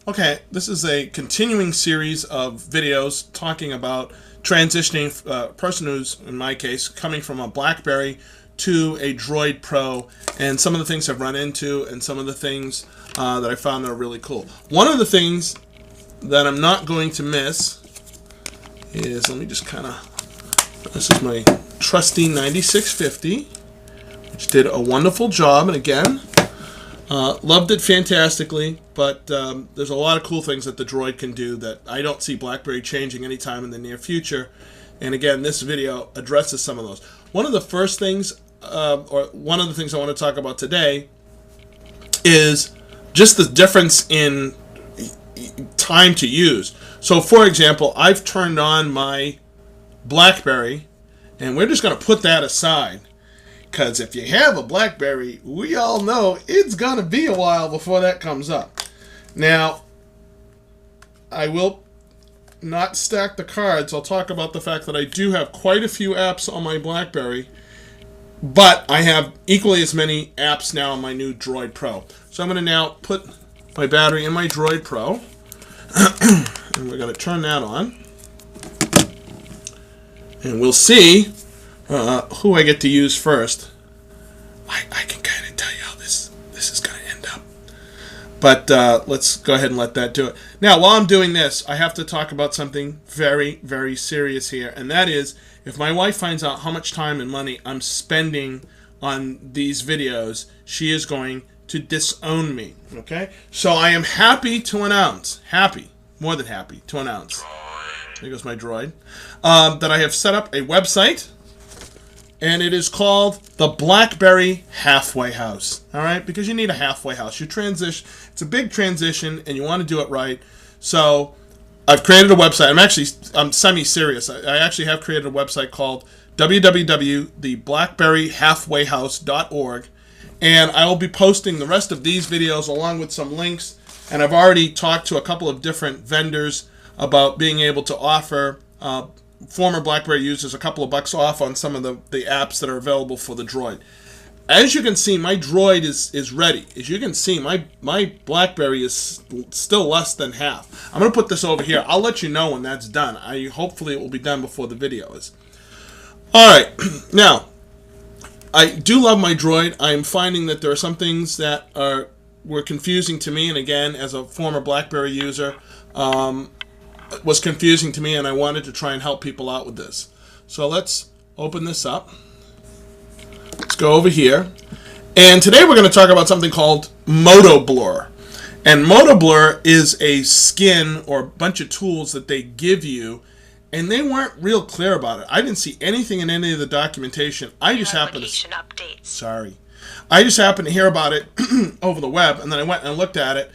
Okay, this is a continuing series of videos talking about transitioning a person who's, in my case, coming from a Blackberry to a Droid Pro, and some of the things I've run into and some of the things that I found that are really cool. One of the things that I'm not going to miss is, let me just kind of, this is my trusty 9650, which did a wonderful job, and again, loved it fantastically, but there's a lot of cool things that the Droid can do that I don't see Blackberry changing anytime in the near future. And again, this video addresses some of those. One of the first things, or one of the things I want to talk about today is just the difference in time to use. So for example, I've turned on my Blackberry, and we're just going to put that aside. Because if you have a Blackberry, we all know it's going to be a while before that comes up. Now, I will not stack the cards. I'll talk about the fact that I do have quite a few apps on my Blackberry, but I have equally as many apps now on my new Droid Pro. So I'm going to now put my battery in my Droid Pro, and we're going to turn that on. And we'll see who I get to use first. I can kind of tell you how this is going to end up. But let's go ahead and let that do it. Now, while I'm doing this, I have to talk about something very, very serious here. And that is, if my wife finds out how much time and money I'm spending on these videos, she is going to disown me. Okay? So I am happy to announce, more than happy to announce, there goes my Droid, that I have set up a website, and it is called the Blackberry Halfway House. All right, because you need a halfway house. You transition; it's a big transition, and you want to do it right. So, I've created a website. I'm semi-serious. I actually have created a website called www.theblackberryhalfwayhouse.org, and I will be posting the rest of these videos along with some links. And I've already talked to a couple of different vendors about being able to offer former Blackberry users a couple of bucks off on some of the apps that are available for the Droid. As you can see, my Droid is ready. As you can see, my Blackberry is still less than half. I'm going to put this over here. I'll let you know when that's done. Hopefully it will be done before the video is. Alright, now, I do love my Droid. I'm finding that there are some things that were confusing to me, and again, as a former Blackberry user, was confusing to me, and I wanted to try and help people out with this. So let's open this up. Let's go over here. And today we're going to talk about something called Moto Blur. And Moto Blur is a skin or a bunch of tools that they give you, and they weren't real clear about it. I didn't see anything in any of the documentation. I just happened to hear about it over the web, and then I went and looked at it.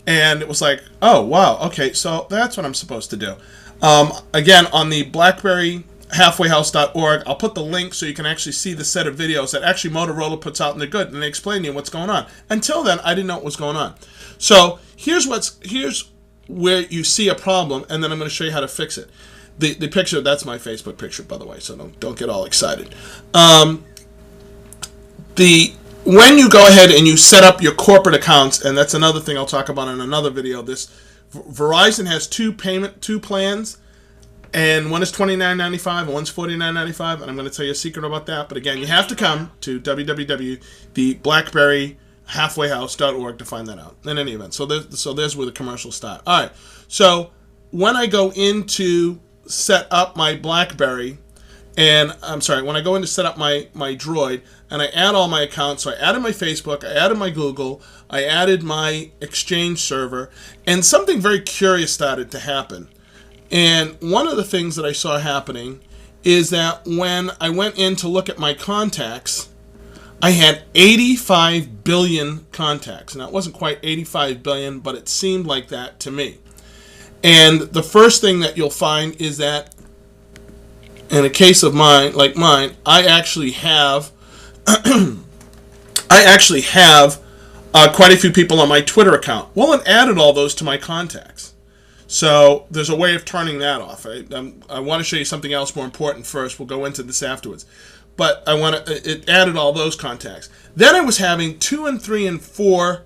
And it was like, oh, wow, okay, so that's what I'm supposed to do. Again, on the BlackberryHalfwayHouse.org, I'll put the link so you can actually see the set of videos that actually Motorola puts out, and they're good, and they explain to you what's going on. Until then, I didn't know what was going on. So here's where you see a problem, and then I'm going to show you how to fix it. The picture, that's my Facebook picture, by the way, so don't get all excited. When you go ahead and you set up your corporate accounts, and that's another thing I'll talk about in another video, Verizon has two plans, and one is $29.95 and one's $49.95, and I'm going to tell you a secret about that. But again, you have to come to www.theblackberryhalfwayhouse.org to find that out. In any event, so there's where the commercials start. All right, so when I go in to set up my Blackberry, and when I go in to set up my Droid, and I add all my accounts, so I added my Facebook, I added my Google, I added my Exchange server, and something very curious started to happen. And one of the things that I saw happening is that when I went in to look at my contacts, I had 85 billion contacts. Now, it wasn't quite 85 billion, but it seemed like that to me. And the first thing that you'll find is that in a case of mine, I actually have quite a few people on my Twitter account. Well, it added all those to my contacts. So there's a way of turning that off. I want to show you something else more important first. We'll go into this afterwards. But it added all those contacts. Then I was having 2 and 3 and 4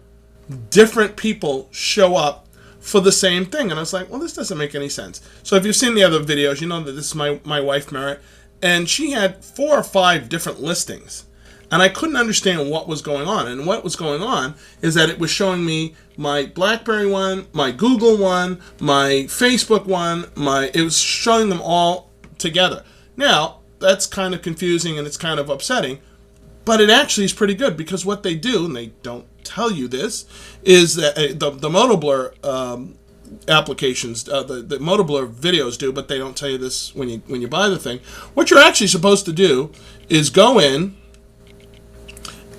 different people show up for the same thing. And I was like, well, this doesn't make any sense. So if you've seen the other videos, you know that this is my wife, Merritt, and she had 4 or 5 different listings. And I couldn't understand what was going on. And what was going on is that it was showing me my BlackBerry one, my Google one, my Facebook one, it was showing them all together. Now, that's kind of confusing and it's kind of upsetting, but it actually is pretty good, because what they do, and they don't tell you this, is that the MotoBlur applications, the MotoBlur videos do, but they don't tell you this when you buy the thing. What you're actually supposed to do is go in,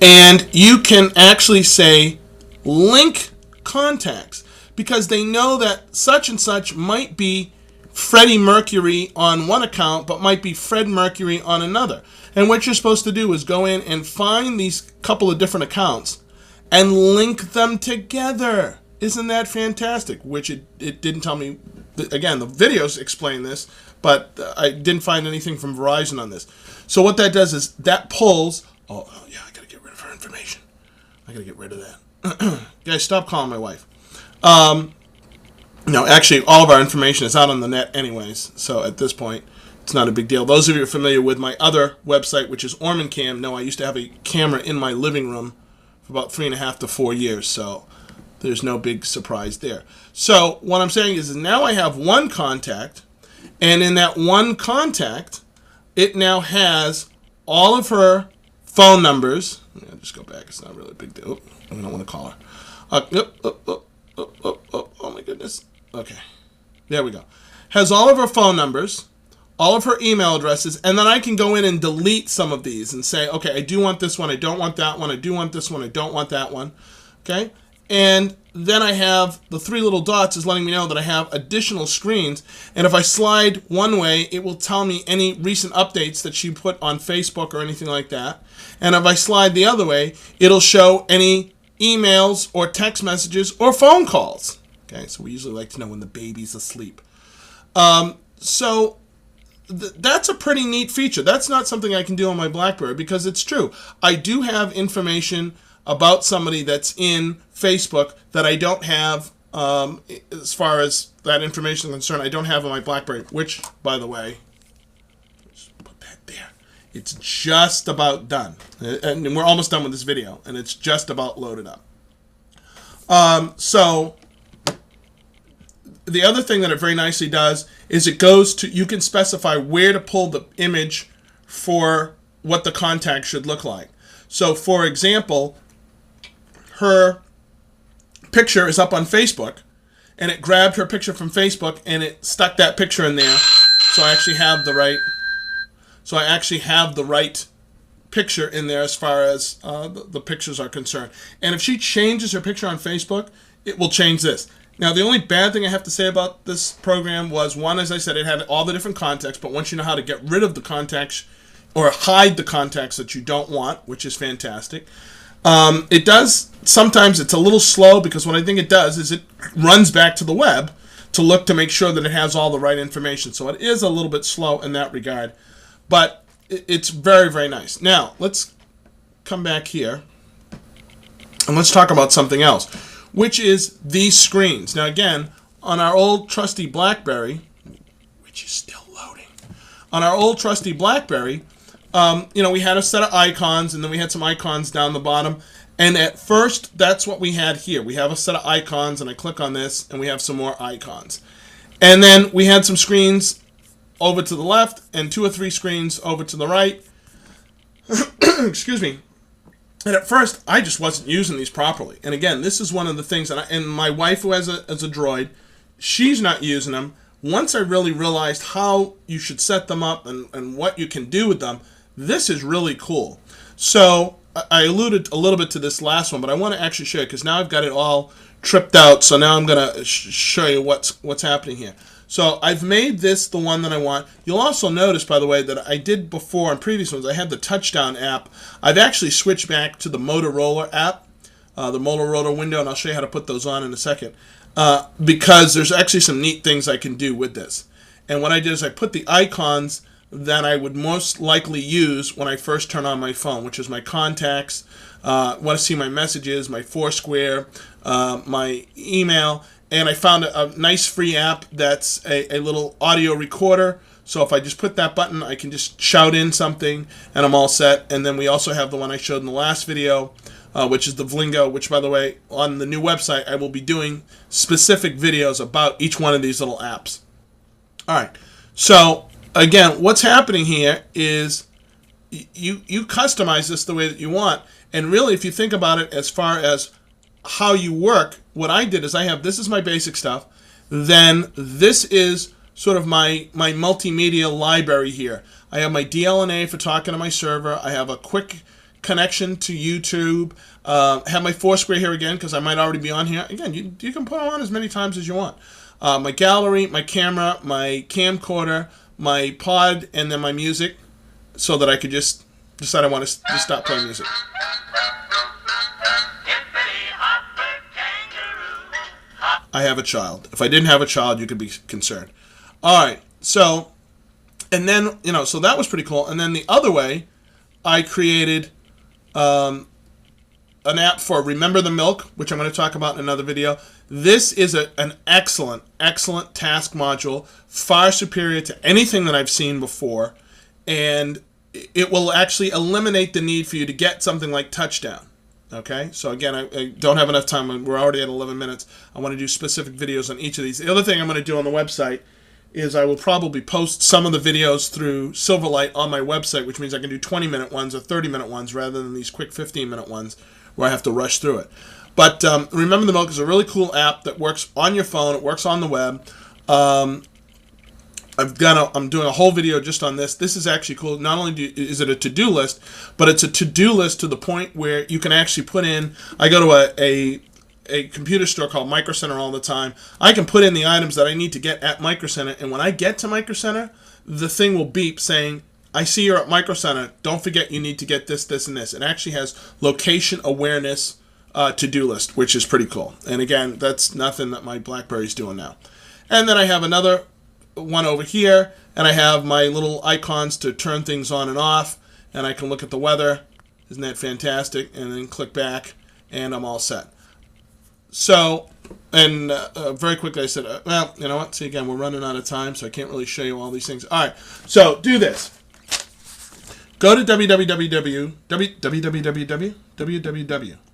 and you can actually say link contacts, because they know that such and such might be Freddie Mercury on one account, but might be Fred Mercury on another. And what you're supposed to do is go in and find these couple of different accounts and link them together. Isn't that fantastic? Which it didn't tell me. Again, the videos explain this, but I didn't find anything from Verizon on this. So what that does is that pulls. Oh yeah, I gotta get rid of her information. I gotta get rid of that. Guys, stop calling my wife. No, actually, all of our information is out on the net anyways, so at this point, it's not a big deal. Those of you who are familiar with my other website, which is Orman Cam, know I used to have a camera in my living room for about 3.5 to 4 years, so there's no big surprise there. So what I'm saying is now I have one contact, and in that one contact, it now has all of her phone numbers. Yeah, just go back. It's not really a big deal. I don't want to call her. Oh my goodness. Okay, there we go. Has all of her phone numbers, all of her email addresses, and then I can go in and delete some of these and say, okay, I do want this one, I don't want that one, I do want this one, I don't want that one. Okay, and then I have the 3 little dots is letting me know that I have additional screens, and if I slide one way, it will tell me any recent updates that she put on Facebook or anything like that. And if I slide the other way, it'll show any emails or text messages or phone calls. Okay, so we usually like to know when the baby's asleep. So that's a pretty neat feature. That's not something I can do on my BlackBerry, because it's true. I do have information about somebody that's in Facebook that I don't have, as far as that information is concerned, I don't have on my BlackBerry, which, by the way, just put that there. It's just about done. And we're almost done with this video, and it's just about loaded up. So the other thing that it very nicely does is it goes to, you can specify where to pull the image for what the contact should look like. So, for example, her picture is up on Facebook, and it grabbed her picture from Facebook and it stuck that picture in there. So I actually have the right picture in there as far as the pictures are concerned. And if she changes her picture on Facebook, it will change this. Now, the only bad thing I have to say about this program was, one, as I said, it had all the different contacts, but once you know how to get rid of the contacts or hide the contacts that you don't want, which is fantastic. It does, sometimes it's a little slow, because what I think it does is it runs back to the web to look to make sure that it has all the right information. So it is a little bit slow in that regard, but it's very, very nice. Now, let's come back here and let's talk about something else, which is these screens. Now, again, on our old trusty BlackBerry, which is still loading, on our old trusty BlackBerry, we had a set of icons, and then we had some icons down the bottom. And at first, that's what we had here. We have a set of icons, and I click on this, and we have some more icons. And then we had some screens over to the left, and 2 or 3 screens over to the right. Excuse me. And at first, I just wasn't using these properly. And again, this is one of the things, and my wife, who has a Droid, she's not using them. Once I really realized how you should set them up and what you can do with them, this is really cool. So I alluded a little bit to this last one, but I want to actually show you, because now I've got it all tripped out. So now I'm going to show you what's happening here. So I've made this the one that I want. You'll also notice, by the way, that I did before on previous ones, I had the Touchdown app. I've actually switched back to the Motorola app, the Motorola window, and I'll show you how to put those on in a second, because there's actually some neat things I can do with this. And what I did is I put the icons that I would most likely use when I first turn on my phone, which is my contacts, want to see my messages, my Foursquare, my email, and I found a nice free app that's a little audio recorder. So if I just put that button, I can just shout in something, and I'm all set. And then we also have the one I showed in the last video, which is the Vlingo, which, by the way, on the new website, I will be doing specific videos about each one of these little apps. All right. So, again, what's happening here is you customize this the way that you want. And really, if you think about it as far as how you work, what I did is this is my basic stuff. Then this is sort of my multimedia library here. I have my DLNA for talking to my server. I have a quick connection to YouTube. Have my Foursquare here again because I might already be on here. Again, you can put them on as many times as you want. My gallery, my camera, my camcorder, my pod, and then my music, so that I could just decide I want to just stop playing music. I have a child. If I didn't have a child, you could be concerned. All right, so, and then, so that was pretty cool. And then the other way, I created an app for Remember the Milk, which I'm going to talk about in another video. This is an excellent task module, far superior to anything that I've seen before, and it will actually eliminate the need for you to get something like Touchdown. Okay, so again, I don't have enough time. We're already at 11 minutes. I want to do specific videos on each of these. The other thing I'm going to do on the website is I will probably post some of the videos through Silverlight on my website, which means I can do 20-minute ones or 30-minute ones rather than these quick 15-minute ones where I have to rush through it. But Remember the Milk is a really cool app that works on your phone. It works on the web. I'm doing a whole video just on this. This is actually cool. Not only is it a to-do list, but it's a to-do list to the point where you can actually put in, I go to a computer store called Micro Center all the time. I can put in the items that I need to get at Micro Center, and when I get to Micro Center, the thing will beep saying, I see you're at Micro Center. Don't forget you need to get this, this, and this. It actually has location awareness to-do list, which is pretty cool. And again, that's nothing that my BlackBerry's doing now. And then I have another one over here, and I have my little icons to turn things on and off, and I can look at the weather. Isn't that fantastic? And then click back, and I'm all set. So, and very quickly I said, well, you know what? See, again, we're running out of time, so I can't really show you all these things. All right, so do this. Go to www,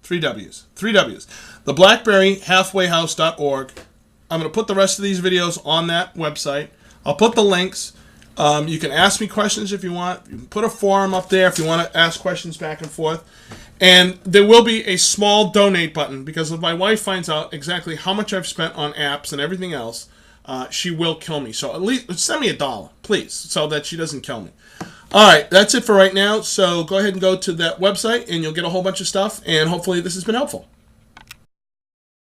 3 W's, the BlackberryHalfwayHouse.org. I'm going to put the rest of these videos on that website. I'll put the links. You can ask me questions if you want. You can put a forum up there if you want to ask questions back and forth. And there will be a small donate button, because if my wife finds out exactly how much I've spent on apps and everything else, she will kill me. So at least send me $1, please, so that she doesn't kill me. All right, that's it for right now. So go ahead and go to that website, and you'll get a whole bunch of stuff. And hopefully this has been helpful.